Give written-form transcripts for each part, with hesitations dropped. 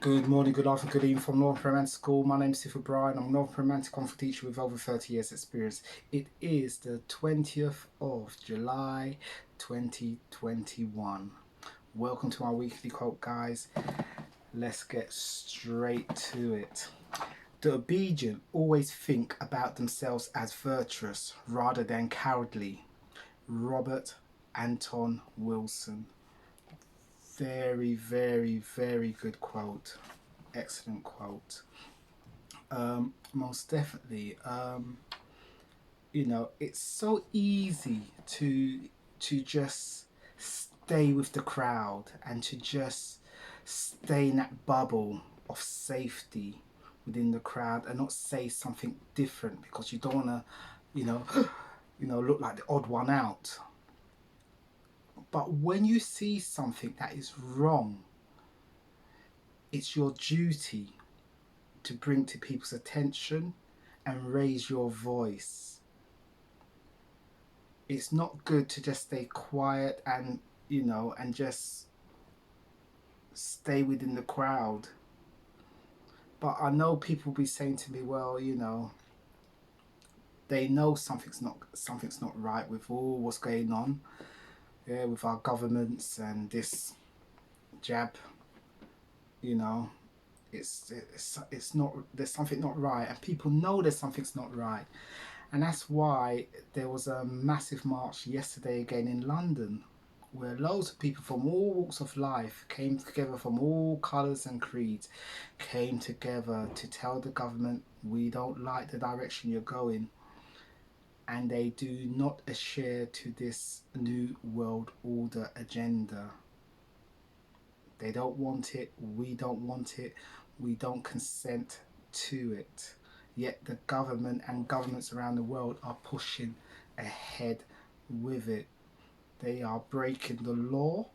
Good morning, good afternoon, good evening from North Romantic School. My name is Sifu Bryan. I'm a North Romantic Conflict teacher with over 30 years experience. It is the 20th of July 2021. Welcome to our weekly quote, guys. Let's get straight to it. The obedient always think about themselves as virtuous rather than cowardly. Robert Anton Wilson. Very, very, very good quote. Excellent quote. Most definitely. It's so easy to just stay with the crowd and to just stay in that bubble of safety within the crowd and not say something different because you don't want to, you know, look like the odd one out. But when you see something that is wrong, it's your duty to bring to people's attention and raise your voice. It's not good to just stay quiet and just stay within the crowd. But I know people will be saying to me, well, they know something's not right with all what's going on, with our governments and this jab, it's not, there's something not right, and people know there's something's not right. And that's why there was a massive march yesterday again in London, where loads of people from all walks of life came together, from all colours and creeds, came together to tell the government, we don't like the direction you're going. And they do not adhere to this new world order agenda. They don't want it, we don't want it, we don't consent to it. Yet the government and governments around the world are pushing ahead with it. They are breaking the law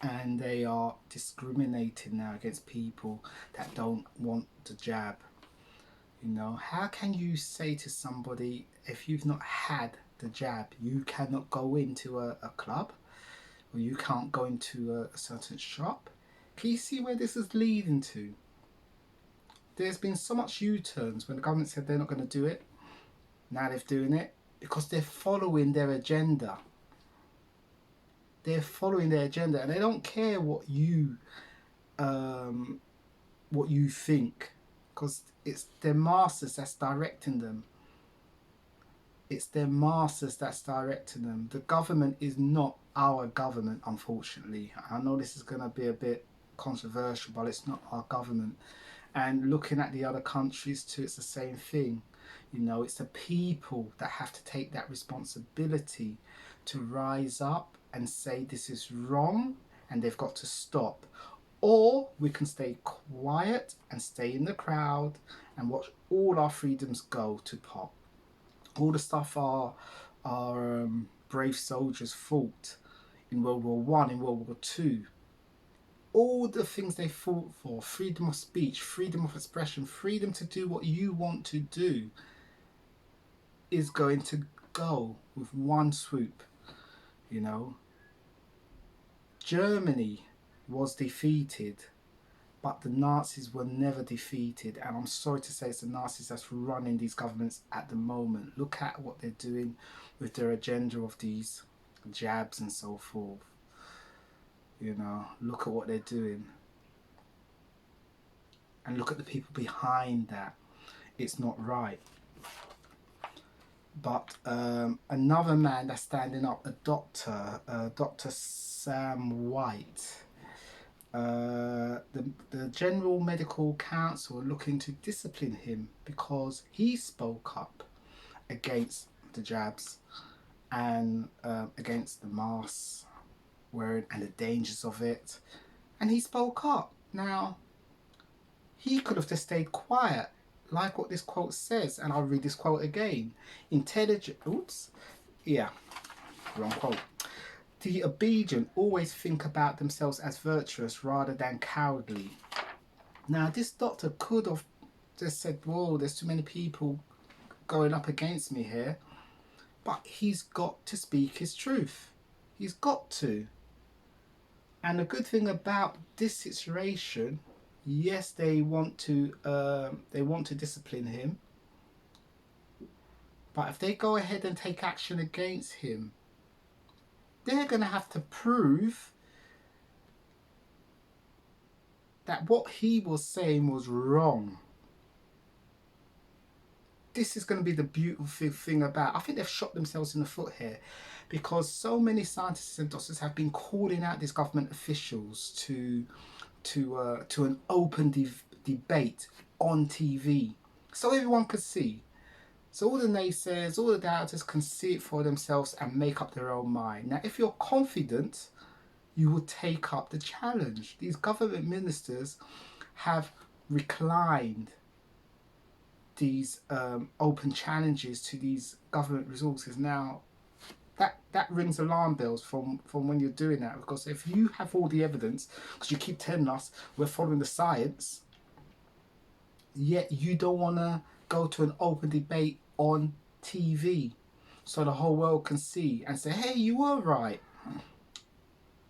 and they are discriminating now against people that don't want the jab. How can you say to somebody, if you've not had the jab, you cannot go into a club, or you can't go into a certain shop? Can you see where this is leading to? There's been so much U-turns when the government said they're not going to do it. Now they're doing it because they're following their agenda. They're following their agenda, and they don't care what you think, because it's their masters that's directing them. It's their masters that's directing them. The government is not our government, unfortunately. I know this is going to be a bit controversial, but it's not our government. And looking at the other countries too, it's the same thing. It's the people that have to take that responsibility to rise up and say this is wrong and they've got to stop. Or we can stay quiet and stay in the crowd and watch all our freedoms go to pot. All the stuff our brave soldiers fought in World War One, in World War Two, all the things they fought for, freedom of speech, freedom of expression, freedom to do what you want to do, is going to go with one swoop. Germany was defeated, but the Nazis were never defeated, and I'm sorry to say it's the Nazis that's running these governments at the moment. Look at what they're doing with their agenda of these jabs and so forth. Look at what they're doing. And look at the people behind that. It's not right. But another man that's standing up, a doctor, Dr. Sam White, the General Medical Council are looking to discipline him because he spoke up against the jabs and against the masks wearing and the dangers of it. And he spoke up. Now, he could have just stayed quiet, like what this quote says, and I'll read this quote again. Wrong quote. The obedient always think about themselves as virtuous rather than cowardly. Now, this doctor could have just said, whoa, there's too many people going up against me here. But he's got to speak his truth. He's got to. And the good thing about this situation Yes, they want to discipline him, but if they go ahead and take action against him, they're going to have to prove that what he was saying was wrong. This is going to be the beautiful thing about. I think they've shot themselves in the foot here, because so many scientists and doctors have been calling out these government officials to an open debate on TV, so everyone could see. So all the naysayers, all the doubters can see it for themselves and make up their own mind. Now, if you're confident, you will take up the challenge. These government ministers have reclined these open challenges to these government resources. Now, that rings alarm bells from when you're doing that, because if you have all the evidence, because you keep telling us we're following the science, yet you don't want to go to an open debate on TV so the whole world can see and say, hey, you were right.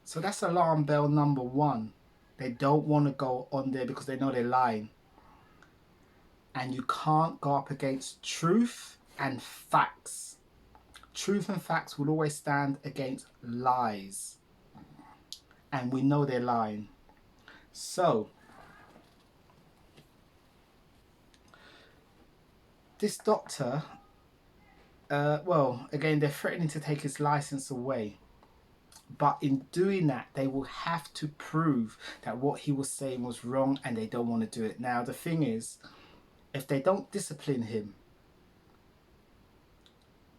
So that's alarm bell number one. They don't want to go on there because they know they're lying. And you can't go up against truth and facts. Truth and facts will always stand against lies. And we know they're lying. So, this doctor, well, again, they're threatening to take his license away. But in doing that, they will have to prove that what he was saying was wrong, and they don't want to do it. Now, the thing is, if they don't discipline him,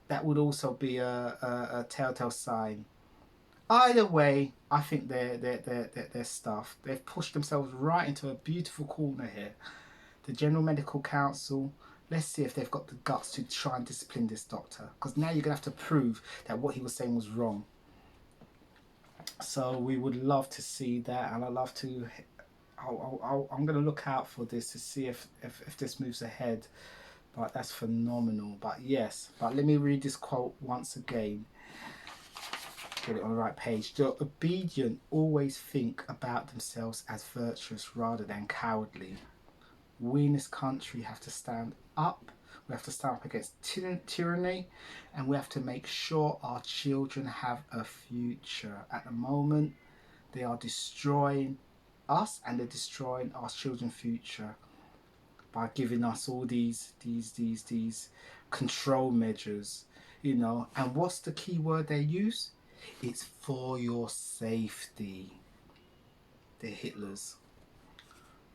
that would also be a telltale sign. Either way, I think they're stuffed. They've pushed themselves right into a beautiful corner here. The General Medical Council, let's see if they've got the guts to try and discipline this doctor, because now you're going to have to prove that what he was saying was wrong. So we would love to see that, and I'd love to. I'm going to look out for this to see if this moves ahead. But that's phenomenal. But yes, but let me read this quote once again. Get it on the right page. The obedient always think about themselves as virtuous rather than cowardly. We in this country have to stand up. We have to stand up against tyranny, and we have to make sure our children have a future. At the moment, they are destroying us, and they're destroying our children's future by giving us all these control measures, you know. And what's the key word they use? It's for your safety. They're Hitlers,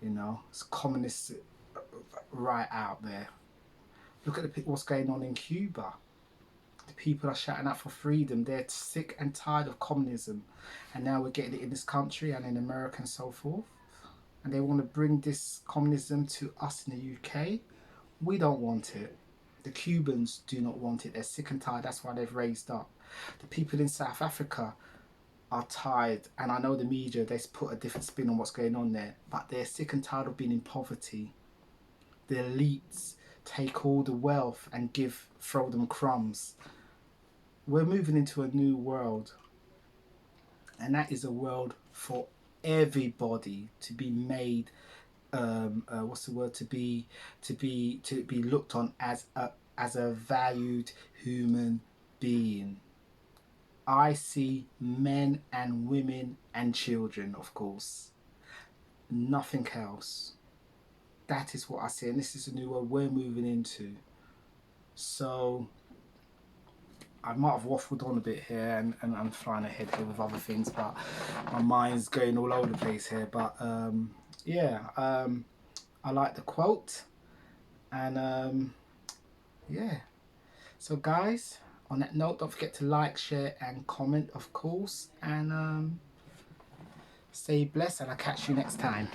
you know. It's communists right out there. Look at what's going on in Cuba. The people are shouting out for freedom. They're sick and tired of communism, and now we're getting it in this country and in America and so forth. And they want to bring this communism to us in the UK. We don't want it. The Cubans do not want it. They're sick and tired. That's why they've raised up. The people in South Africa are tired, and I know the media, they put a different spin on what's going on there, but they're sick and tired of being in poverty. The elites take all the wealth and throw them crumbs. We're moving into a new world, and that is a world for everybody to be made to be looked on as a valued human being. I see men and women and children, of course, nothing else. That is what I see, and this is a new world we're moving into. So I might have waffled on a bit here, and I'm flying ahead here with other things, but my mind's going all over the place here. But yeah, I like the quote, and yeah. So guys, on that note, don't forget to like, share, and comment, of course, and stay blessed, and I'll catch you next time.